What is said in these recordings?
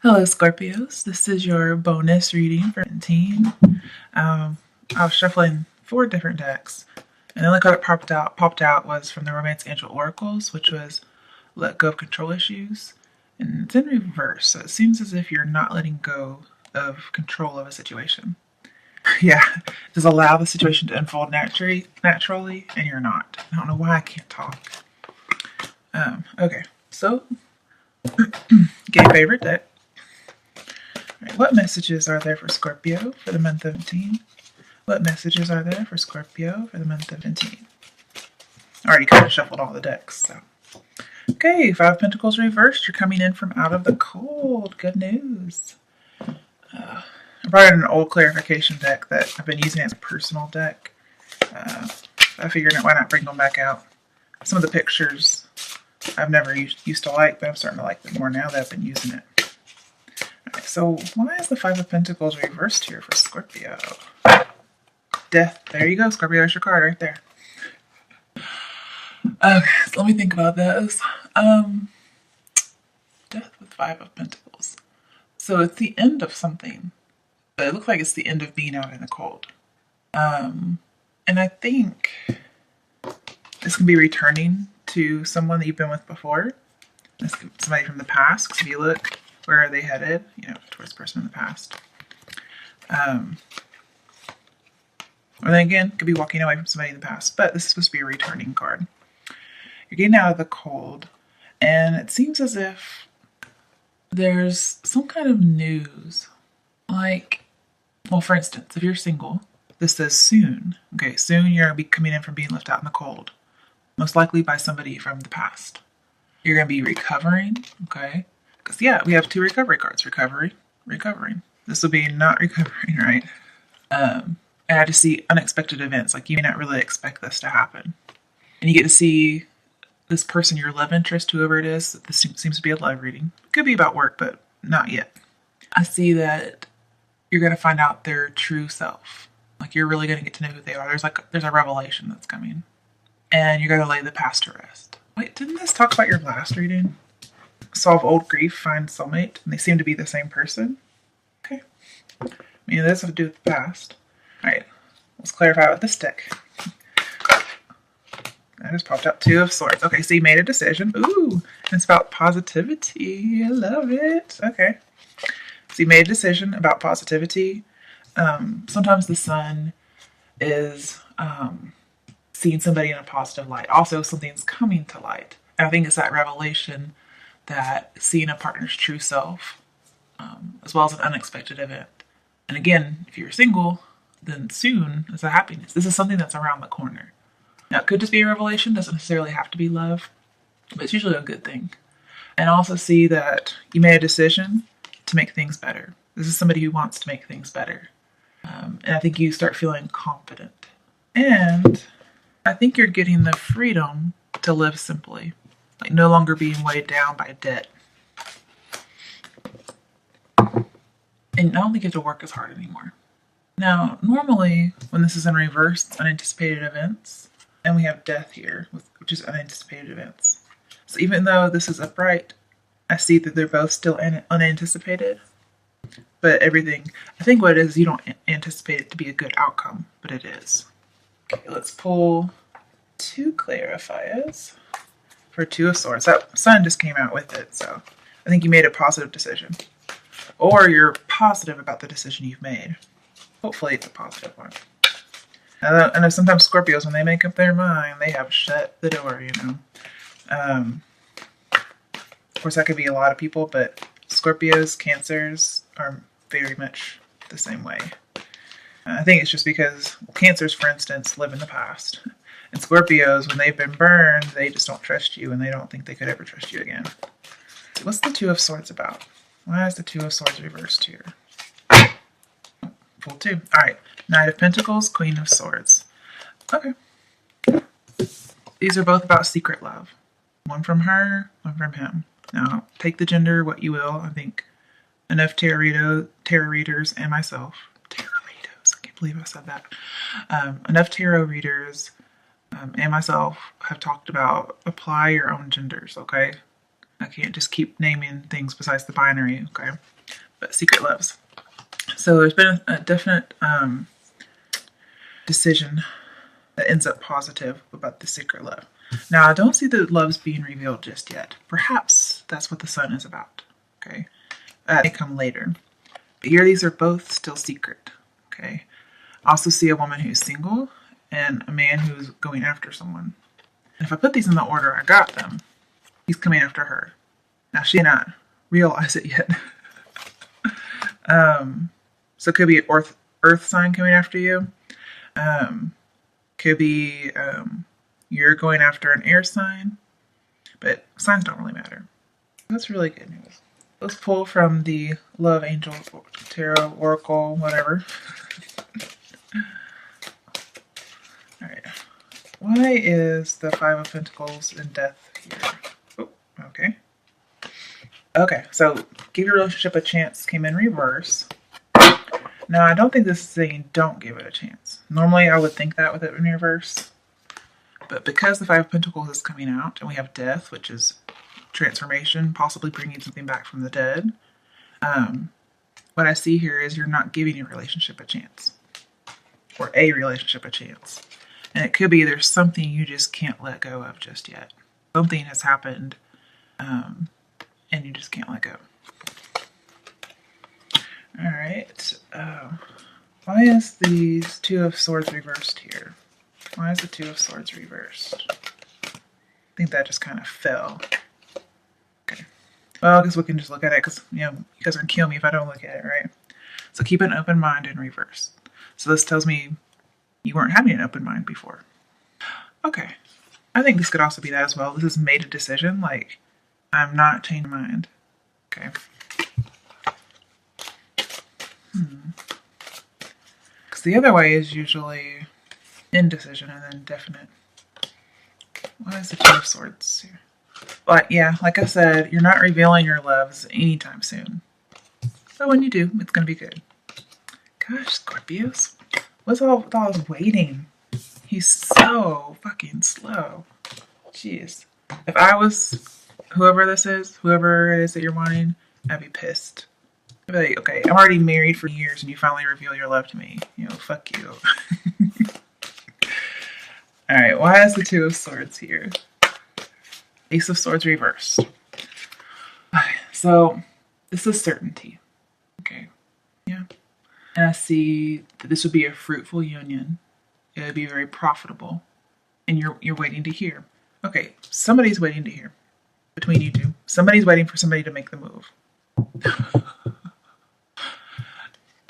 Hello, Scorpios. This is your bonus reading for 17. I was shuffling 4 different decks, and the only card that popped out was from the Romance Angel Oracles, which was Let Go of Control Issues. And it's in reverse, so it seems as if you're not letting go of control of a situation. Yeah, just allow the situation to unfold naturally, and you're not. I don't know why I can't talk. Okay, so game favorite deck. Right, what messages are there for Scorpio for the month of 17? What messages are there for Scorpio for the month of 17? I already kind of shuffled all the decks, so. Okay, 5 of Pentacles reversed. You're coming in from out of the cold. Good news. I brought in an old clarification deck that I've been using as a personal deck. I figured why not bring them back out. Some of the pictures I've never used to like, but I'm starting to like them more now that I've been using it. Alright, so why is the 5 of Pentacles reversed here for Scorpio? Death. There you go, Scorpio. There's your card right there. Okay, so let me think about this. Death with 5 of Pentacles. So it's the end of something. But it looks like it's the end of being out in the cold. And I think this can be returning to someone that you've been with before. This could be somebody from the past. Because if you look, where are they headed? You know, towards the person in the past. Or then again, could be walking away from somebody in the past. But this is supposed to be a returning card. You're getting out of the cold. And it seems as if there's some kind of news. Like, well, for instance, if you're single, this says soon. Okay, soon you're going to be coming in from being left out in the cold. Most likely by somebody from the past. You're going to be recovering, okay? Because, yeah, we have 2 recovery cards. Recovery, recovering. This will be not recovering, right? And I just see unexpected events. Like, you may not really expect this to happen. And you get to see this person, your love interest, whoever it is. This seems to be a love reading. It could be about work, but not yet. I see that you're going to find out their true self. Like, you're really going to get to know who they are. There's a revelation that's coming. And you're going to lay the past to rest. Wait, didn't this talk about your last reading? Solve old grief, find soulmate. And they seem to be the same person. Okay. I mean, this has to do with the past. Alright, let's clarify with this deck. I just popped out 2 of Swords. Okay, so you made a decision. Ooh, and it's about positivity. I love it. Okay. So you made a decision about positivity. Sometimes the sun is seeing somebody in a positive light. Also, something's coming to light. And I think it's that revelation that seeing a partner's true self, as well as an unexpected event. And again, if you're single, then soon is a happiness. This is something that's around the corner. Now, it could just be a revelation. Doesn't necessarily have to be love, but it's usually a good thing. And also see that you made a decision to make things better. This is somebody who wants to make things better. And I think you start feeling confident. And I think you're getting the freedom to live simply. Like, no longer being weighed down by debt. And I don't think you have to work as hard anymore. Now, normally, when this is in reverse, it's unanticipated events. And we have death here, which is unanticipated events. So even though this is upright, I see that they're both still unanticipated. But everything, I think what it is, you don't anticipate it to be a good outcome, but it is. Okay, let's pull 2 clarifiers for 2 of Swords. That sun just came out with it, so I think you made a positive decision. Or you're positive about the decision you've made. Hopefully it's a positive one. I know sometimes Scorpios, when they make up their mind, they have shut the door, you know. Of course, that could be a lot of people, but Scorpios, Cancers are very much the same way. I think it's just because Cancers, for instance, live in the past. And Scorpios, when they've been burned, they just don't trust you and they don't think they could ever trust you again. So what's the 2 of Swords about? Why is the 2 of Swords reversed here? Pull 2. Alright. Knight of Pentacles, Queen of Swords. Okay. These are both about secret love. One from her, one from him. Now, take the gender what you will. I think enough tarot readers and myself. Tarot readers. I can't believe I said that. Enough tarot readers and myself have talked about apply your own genders, okay? I can't just keep naming things besides the binary, okay? but secret loves. So there's been a definite decision that ends up positive about the secret love. Now, I don't see the loves being revealed just yet. Perhaps that's what the sun is about. Okay, that may come later. But here, these are both still secret. Okay. I also see a woman who's single and a man who's going after someone. And if I put these in the order I got them, he's coming after her. Now, she did not realize it yet. So it could be an earth sign coming after you. Could be you're going after an air sign. But signs don't really matter. That's really good news. Let's pull from the Love Angel Tarot Oracle, whatever. Alright. Why is the Five of Pentacles in Death here? Oh, okay. Okay, so give your relationship a chance came in reverse. Now, I don't think this is saying don't give it a chance. Normally, I would think that with it in reverse. But because the Five of Pentacles is coming out, and we have Death, which is transformation, possibly bringing something back from the dead, what I see here is you're not giving your relationship a chance. Or a relationship a chance. And it could be there's something you just can't let go of just yet. Something has happened, and you just can't let go. Alright. Why is these Two of Swords reversed here? Why is the Two of Swords reversed? I think that just kind of fell. Okay. Well, I guess we can just look at it because, you know, you guys are going to kill me if I don't look at it, right? So keep an open mind in reverse. So this tells me you weren't having an open mind before. Okay. I think this could also be that as well. This has made a decision, like, I'm not changing my mind. Okay. Because the other way is usually indecision and then definite. Why is the Two of Swords here? But yeah, like I said, you're not revealing your loves anytime soon. But when you do, it's going to be good. Gosh, Scorpios. What's all with all this waiting? He's so fucking slow. Jeez. If I was whoever this is, whoever it is that you're wanting, I'd be pissed. I'd be like, okay, I'm already married for years and you finally reveal your love to me. You know, fuck you. Alright, why is the Two of Swords here? Ace of Swords reversed. Okay, so this is certainty. Okay. Yeah. And I see that this would be a fruitful union. It would be very profitable. And you're waiting to hear. Okay, somebody's waiting to hear. Between you two. Somebody's waiting for somebody to make the move.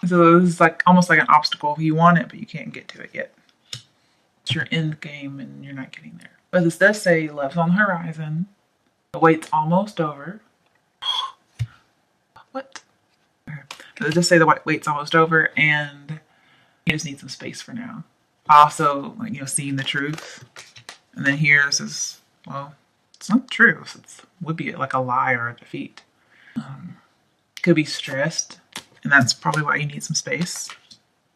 So this is like almost like an obstacle. You want it, but you can't get to it yet. It's your end game and you're not getting there. But this does say love's on the horizon. The wait's almost over. What? Okay. So it does say the wait's almost over and you just need some space for now. Also, like, you know, seeing the truth. And then here this is, well, it's not the truth. It would be like a lie or a defeat. Could be stressed. And that's probably why you need some space.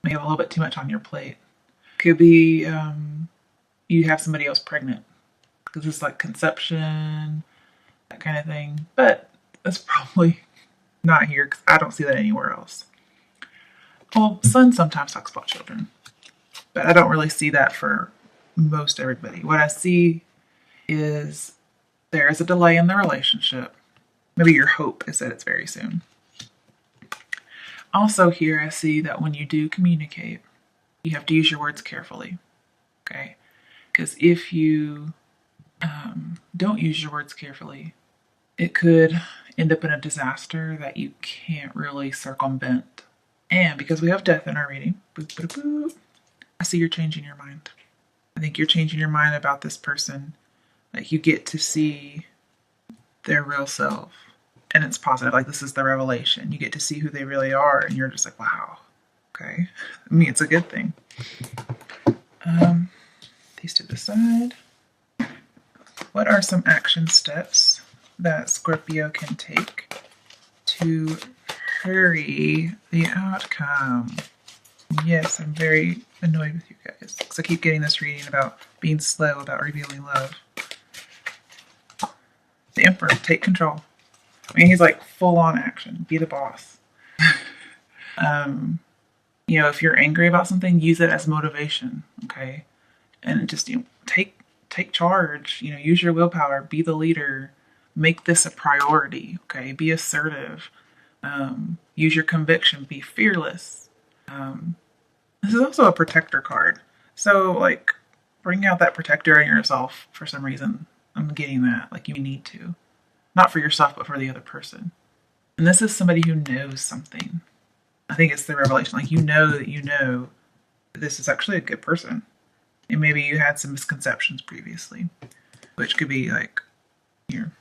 Maybe have a little bit too much on your plate. Could be you have somebody else pregnant. Because it's like conception, that kind of thing. But that's probably not here because I don't see that anywhere else. Well, Sun sometimes talks about children. But I don't really see that for most everybody. What I see is there is a delay in the relationship. Maybe your hope is that it's very soon. Also here I see that when you do communicate, you have to use your words carefully. Okay? Because if you don't use your words carefully, it could end up in a disaster that you can't really circumvent. And because we have death in our reading, boop, boop, boop, I see you're changing your mind. I think you're changing your mind about this person. Like you get to see their real self. And it's positive. Like this is the revelation. You get to see who they really are. And you're just like, wow. Okay. I mean, it's a good thing. These to the side. What are some action steps that Scorpio can take to hurry the outcome? Yes, I'm very annoyed with you guys because I keep getting this reading about being slow, about revealing love. The Emperor, take control. I mean, he's like full on action. Be the boss. You know, if you're angry about something, use it as motivation, okay? And just, you know, take charge, you know, use your willpower, be the leader, make this a priority, okay? Be assertive, use your conviction, be fearless. This is also a protector card. So, like, bring out that protector in yourself for some reason. I'm getting that. Like, you need to. Not for yourself, but for the other person. And this is somebody who knows something. I think it's the revelation. Like, you know that this is actually a good person. And maybe you had some misconceptions previously, which could be like here.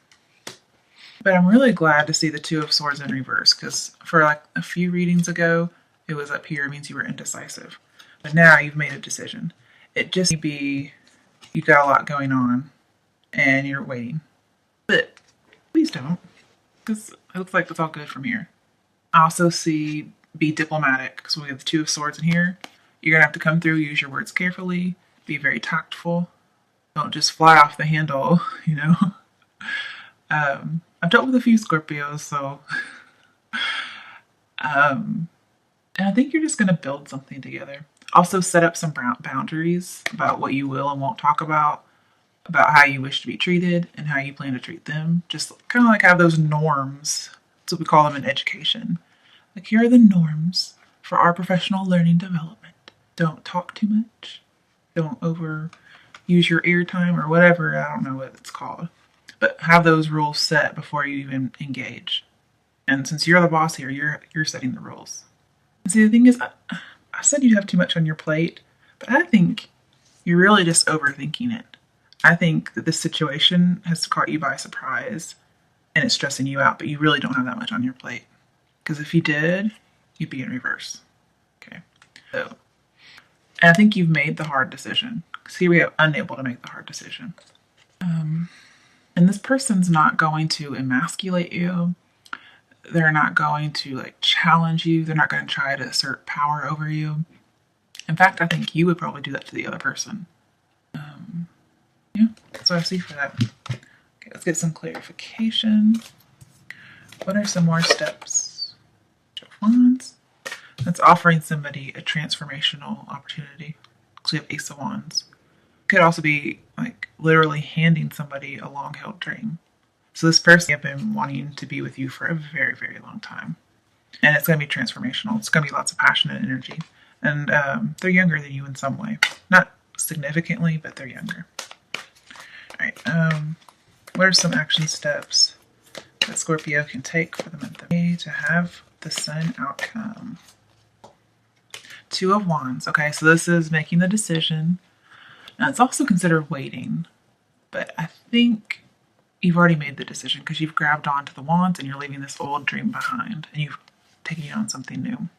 But I'm really glad to see the Two of Swords in reverse, because for like a few readings ago, it was up here. It means you were indecisive. But now you've made a decision. It just may be you've got a lot going on and you're waiting. But please don't, because it looks like it's all good from here. I also see be diplomatic, because we have the Two of Swords in here. You're going to have to come through, use your words carefully, be very tactful. Don't just fly off the handle, you know. I've dealt with a few Scorpios, so and I think you're just going to build something together. Also set up some boundaries about what you will and won't talk about how you wish to be treated and how you plan to treat them. Just kind of like have those norms. That's what we call them in education. Like, here are the norms for our professional learning development. Don't talk too much. Don't overuse your airtime or whatever. I don't know what it's called. But have those rules set before you even engage. And since you're the boss here, you're setting the rules. And see, the thing is, I said you have too much on your plate, but I think you're really just overthinking it. I think that this situation has caught you by surprise and it's stressing you out, but you really don't have that much on your plate. Because if you did, you'd be in reverse. Okay. So, and I think you've made the hard decision. See, we have unable to make the hard decision. And this person's not going to emasculate you. They're not going to like challenge you. They're not going to try to assert power over you. In fact, I think you would probably do that to the other person. Yeah, that's what I see for that. Okay, let's get some clarification. What are some more steps? Wands. That's offering somebody a transformational opportunity. Because we have Ace of Wands. Could also be like literally handing somebody a long-held dream. So this person has been wanting to be with you for a very, very long time. And it's going to be transformational. It's going to be lots of passion and energy. And they're younger than you in some way. Not significantly, but they're younger. All right. What are some action steps that Scorpio can take for the month of May to have the Sun outcome? Two of Wands. Okay, so this is making the decision. Now, it's also considered waiting, but I think you've already made the decision because you've grabbed onto the wands and you're leaving this old dream behind and you've taken on something new.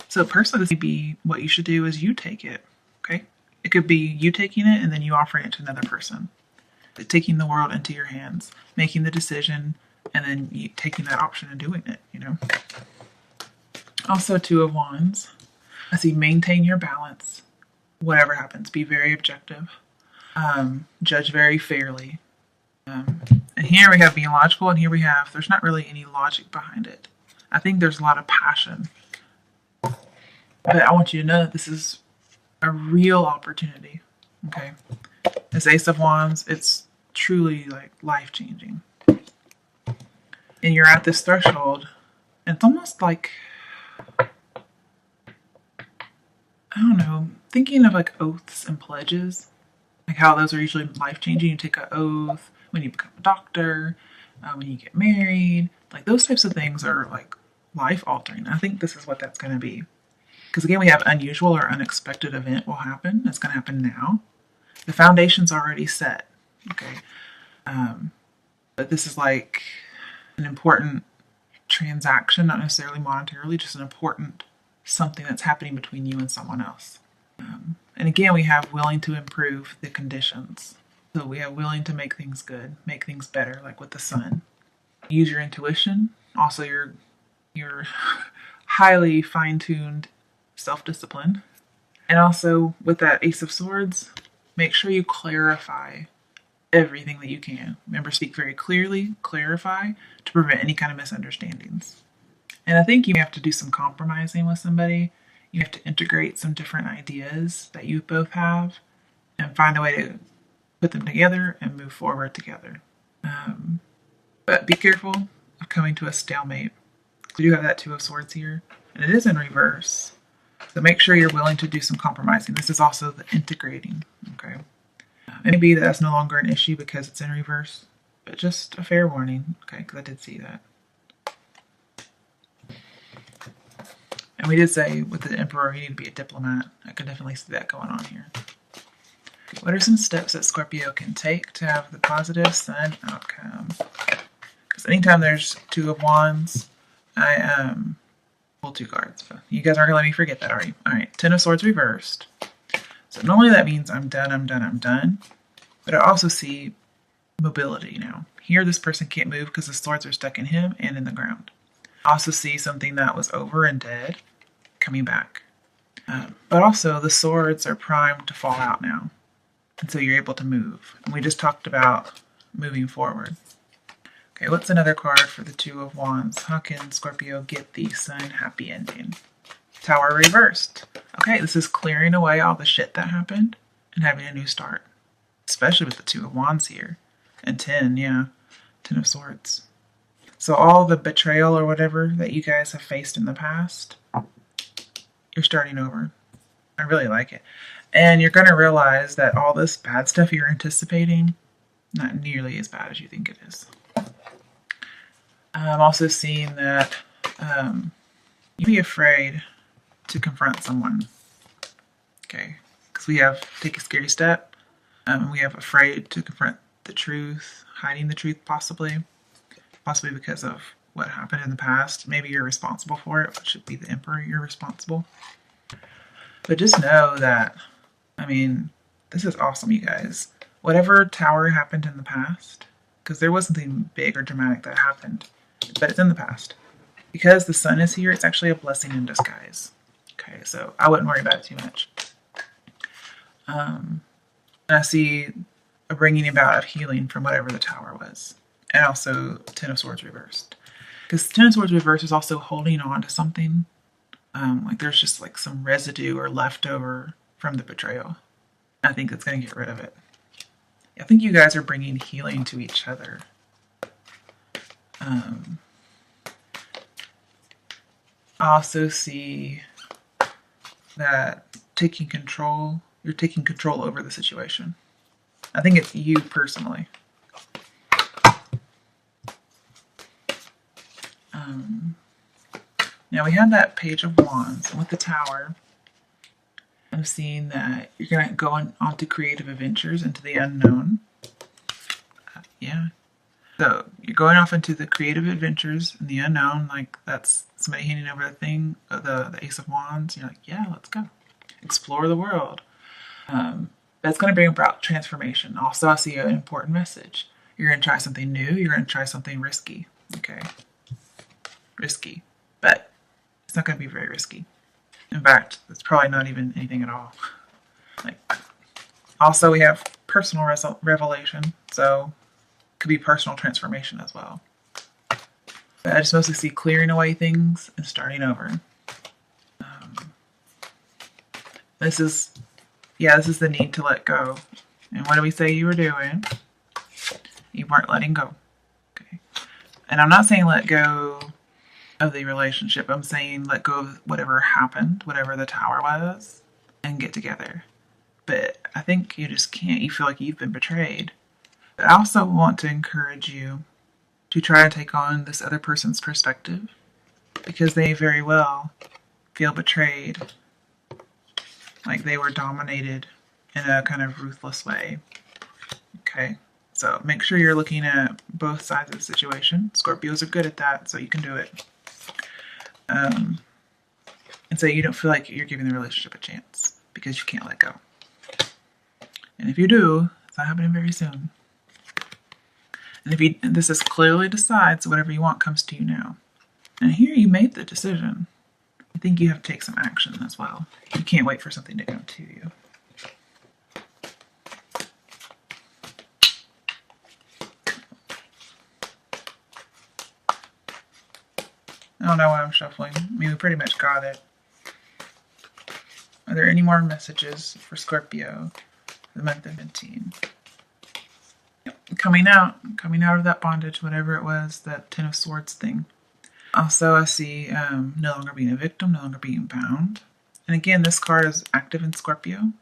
So personally, this may be what you should do is you take it, okay? It could be you taking it and then you offering it to another person. But taking the world into your hands, making the decision, and then you taking that option and doing it, you know? Also, Two of Wands. I see maintain your balance. Whatever happens, be very objective. Judge very fairly. And here we have being logical, and here we have there's not really any logic behind it. I think there's a lot of passion. But I want you to know that this is a real opportunity. Okay? This Ace of Wands, it's truly like life-changing. And you're at this threshold, and it's almost like, I don't know, thinking of like oaths and pledges, like how those are usually life-changing. You take an oath when you become a doctor, when you get married, like those types of things are like life-altering. I think this is what that's going to be. Because again, we have unusual or unexpected event will happen. It's going to happen now. The foundation's already set, okay? But this is like an important transaction, not necessarily monetarily, just an important something that's happening between you and someone else. And again, we have willing to improve the conditions. So we have willing to make things good, make things better, like with the Sun. Use your intuition, also your highly fine-tuned self-discipline. And also with that Ace of Swords, make sure you clarify everything that you can. Remember, speak very clearly, clarify, to prevent any kind of misunderstandings. And I think you have to do some compromising with somebody. You have to integrate some different ideas that you both have and find a way to put them together and move forward together. But be careful of coming to a stalemate. We do have that Two of Swords here, and it is in reverse. So make sure you're willing to do some compromising. This is also the integrating, okay? It may be that that's no longer an issue because it's in reverse, but just a fair warning, okay, because I did see that. And we did say with the Emperor, you need to be a diplomat. I could definitely see that going on here. What are some steps that Scorpio can take to have the positive Sun outcome? Because anytime there's Two of Wands, I pull 2 cards. You guys aren't going to let me forget that, are you? All right, Ten of Swords reversed. So normally that means I'm done, I'm done, I'm done. But I also see mobility now. Here this person can't move because the swords are stuck in him and in the ground. I also see something that was over and dead coming back. But also the swords are primed to fall out now. And so you're able to move. And we just talked about moving forward. Okay, what's another card for the Two of Wands? How can Scorpio get the Sun happy ending? Tower reversed. Okay, this is clearing away all the shit that happened and having a new start. Especially with the Two of Wands here. And 10, yeah. 10 of Swords. So all the betrayal or whatever that you guys have faced in the past, you're starting over. I really like it. And you're going to realize that all this bad stuff you're anticipating, not nearly as bad as you think it is. I'm also seeing that you'd be afraid to confront someone. Okay, because we have take a scary step. We have afraid to confront the truth, hiding the truth possibly because of what happened in the past. Maybe you're responsible for it. It should be the Emperor you're responsible. But just know that, I mean, this is awesome, you guys. Whatever tower happened in the past, because there was something big or dramatic that happened, but it's in the past. Because the Sun is here, it's actually a blessing in disguise. Okay, so I wouldn't worry about it too much. And I see a bringing about of healing from whatever the tower was. And also Ten of Swords reversed. Because Ten of Swords reversed is also holding on to something. Like there's just like some residue or leftover from the betrayal. I think it's going to get rid of it. I think you guys are bringing healing to each other. I also see that you're taking control over the situation. I think it's you personally. Now we have that Page of Wands, and with the Tower, I'm seeing that you're going to go on to creative adventures into the unknown. Yeah. So you're going off into the creative adventures in the unknown, like that's somebody handing over the thing, the Ace of Wands. You're like, yeah, let's go. Explore the world. That's going to bring about transformation. Also, I see an important message. You're going to try something new. You're going to try something risky. Okay. Risky. But it's not going to be very risky. In fact, it's probably not even anything at all. Like, also, we have personal revelation. So it could be personal transformation as well. But I just mostly see clearing away things and starting over. This is the need to let go. And what do we say you were doing? You weren't letting go. Okay. And I'm not saying let go of the relationship. I'm saying let go of whatever happened, whatever the tower was, and get together. But I think you just can't. You feel like you've been betrayed. But I also want to encourage you to try to take on this other person's perspective, because they very well feel betrayed, like they were dominated in a kind of ruthless way. Okay, so make sure you're looking at both sides of the situation. Scorpios are good at that, so you can do it. And so you don't feel like you're giving the relationship a chance because you can't let go. And if you do, it's not happening very soon. And this is clearly decides, so whatever you want comes to you now. And here you made the decision. I think you have to take some action as well. You can't wait for something to come to you. I don't know why I'm shuffling. I mean, we pretty much got it. Are there any more messages for Scorpio for the month of 15? Yep. Coming out of that bondage, whatever it was, that Ten of Swords thing. Also, I see no longer being a victim, no longer being bound. And again, this card is active in Scorpio.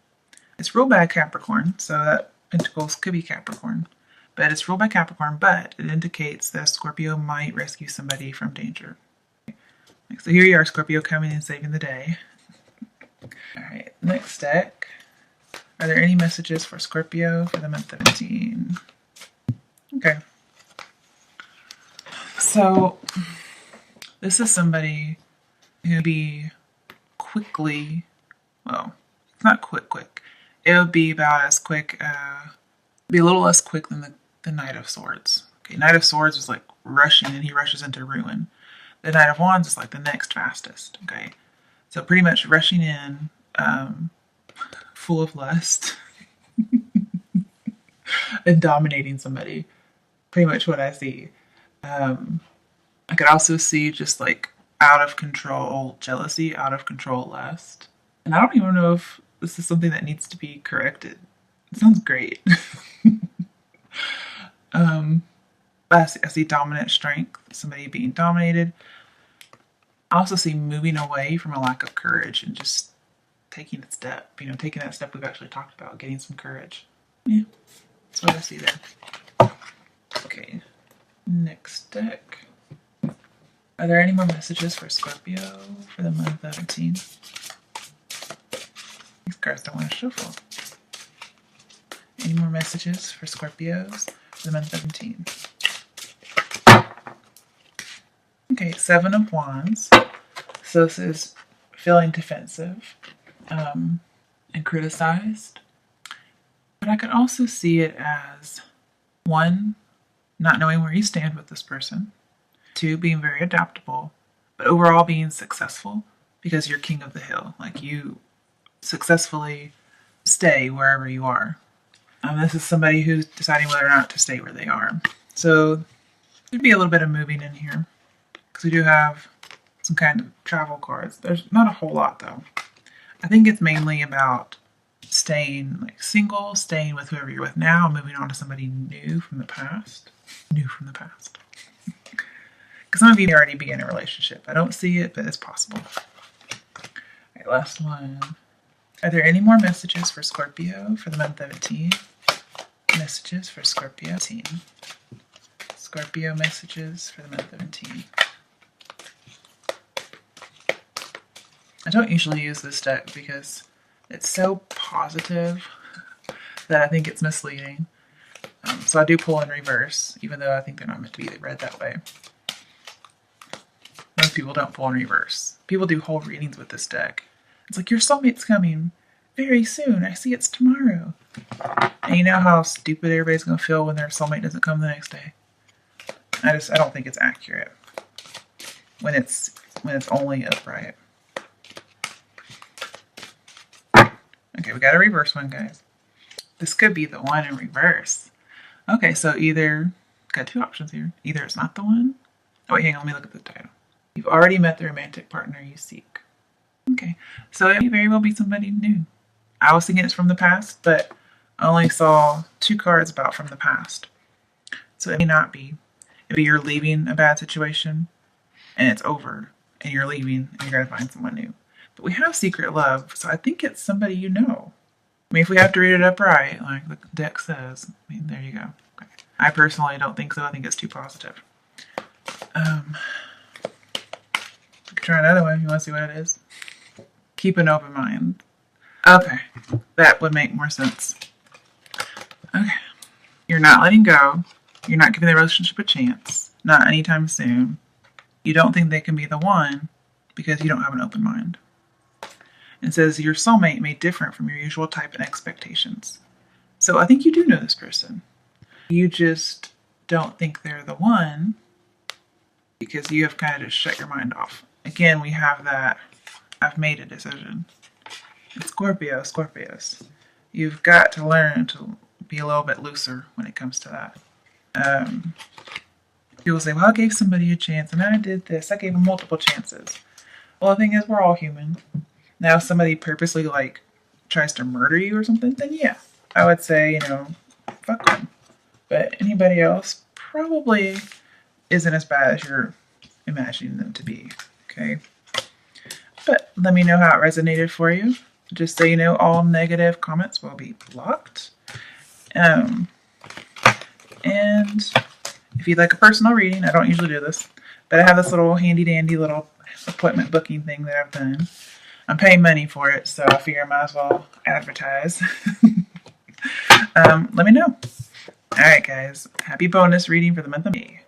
It's ruled by a Capricorn, so that Pentacles could be Capricorn. But it's ruled by Capricorn, but it indicates that Scorpio might rescue somebody from danger. So here you are, Scorpio, coming and saving the day. Alright, next deck. Are there any messages for Scorpio for the month of 15? Okay. So, this is somebody who'd be quickly, well, it's not quick. It would be about as quick, be a little less quick than the Knight of Swords. Okay, Knight of Swords is like rushing and he rushes into ruin. The Knight of Wands is like the next fastest, okay? So pretty much rushing in, full of lust, and dominating somebody. Pretty much what I see. I could also see just like out of control jealousy, out of control lust. And I don't even know if this is something that needs to be corrected. It sounds great. I see dominant strength, somebody being dominated. I also see moving away from a lack of courage and just taking a step, taking that step we've actually talked about, getting some courage. Yeah, that's what I see there. Okay, next deck. Are there any more messages for Scorpio for the month of 15? These cards don't want to shuffle. Any more messages for Scorpios for the month of 15? Okay, Seven of Wands. So this is feeling defensive and criticized. But I could also see it as, 1, not knowing where you stand with this person. 2, being very adaptable. But overall being successful because you're king of the hill. Like you successfully stay wherever you are. This is somebody who's deciding whether or not to stay where they are. So there'd be a little bit of moving in here. Because we do have some kind of travel cards. There's not a whole lot though. I think it's mainly about staying like single, staying with whoever you're with now, moving on to somebody new from the past. New from the past. Because some of you may already began a relationship. I don't see it, but it's possible. Alright, last one. Are there any more messages for Scorpio for the month of 15? Messages for Scorpio 15. Scorpio messages for the month of 15. I don't usually use this deck because it's so positive that I think it's misleading. So I do pull in reverse, even though I think they're not meant to be read that way. Most people don't pull in reverse. People do whole readings with this deck. It's like, your soulmate's coming very soon. I see it's tomorrow. And you know how stupid everybody's going to feel when their soulmate doesn't come the next day? I don't think it's accurate when it's only upright. Okay, we got a reverse one, guys. This could be the one in reverse. Okay, so either, got 2 options here. Either it's not the one. Oh wait, hang on, let me look at the title. You've already met the romantic partner you seek. Okay, so it may very well be somebody new. I was thinking it's from the past, but I only saw 2 cards about from the past. So it may not be. Maybe you're leaving a bad situation and it's over and you're leaving and you're going to find someone new. But we have secret love, so I think it's somebody you know. I mean, if we have to read it upright, like the deck says, I mean, there you go. Okay. I personally don't think so. I think it's too positive. We could try another one if you want to see what it is. Keep an open mind. Okay, that would make more sense. Okay, you're not letting go. You're not giving the relationship a chance. Not anytime soon. You don't think they can be the one because you don't have an open mind. It says your soulmate may differ from your usual type and expectations. So I think you do know this person. You just don't think they're the one because you have kind of just shut your mind off. Again, we have that I've made a decision. It's Scorpios. You've got to learn to be a little bit looser when it comes to that. People say, well, I gave somebody a chance and I did this. I gave them multiple chances. Well, the thing is, we're all human. Now, if somebody purposely, like, tries to murder you or something, then yeah, I would say, fuck them. But anybody else probably isn't as bad as you're imagining them to be, okay? But let me know how it resonated for you. Just so you know, all negative comments will be blocked. And if you'd like a personal reading, I don't usually do this, but I have this little handy dandy little appointment booking thing that I've done. I'm paying money for it, so I figure I might as well advertise. Let me know. Alright guys, happy bonus reading for the month of May.